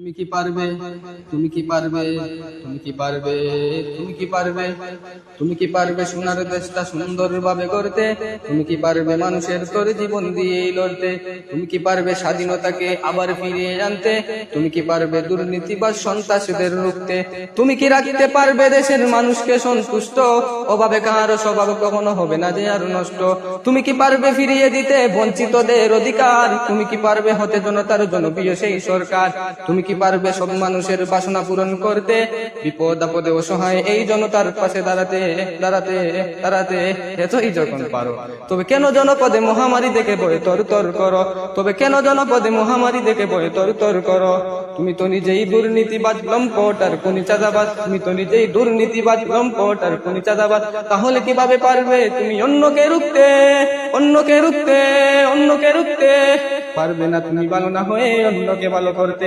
তুমি কি পারবে, তুমি কি পারবে, তুমি কি পারবে, তুমি কি পারবে, তুমি কি পারবে সোনার দেশটা সুন্দরভাবে গড়তে? তুমি কি পারবে মানুষের তোরে জীবন দিয়ে লড়তে? তুমি কি পারবে স্বাধীনতাকে আবার ফিরিয়ে আনতে? তুমি কি পারবে দুর্নীতি বা সন্ত্রাসীদের রুখতে? তুমি কি রাখতে পারবে দেশের মানুষকে সন্তুষ্ট? অভাবে কারো স্বভাব কখনো হবে না যে আর নষ্ট। তুমি কি পারবে ফিরিয়ে দিতে বঞ্চিতদের অধিকার? তুমি কি পারবে হতে জনতার জনপ্রিয় সেই সরকার? তুমি কি পারবে সব মানুষের বাসনা পূরণ করতে? বিপদ আপদে অসহায় এই জনতার পাশে দাঁড়াতে দাঁড়াতে দাঁড়াতে এতই যখন পারো, তবে কেন জনপদে মহামারী দেখে ভয়ে তরতর করো? তবে কেন জনপদে মহামারী দেখে ভয়ে তরতর করো? তুমি তো নিজেই দুর্নীতিবাজ লম্পট আর খুনি চাঁদাবাজ, তুমি তো নিজেই দুর্নীতিবাজ লম্পট আর খুনি চাঁদাবাজ। তাহলে কিভাবে পারবে তুমি অন্যকে রুখতে, অন্যকে রুখতে, অন্যকে রুখতে? পারবে না তুমি ভালো না হয়ে অন্যকে ভালো করতে।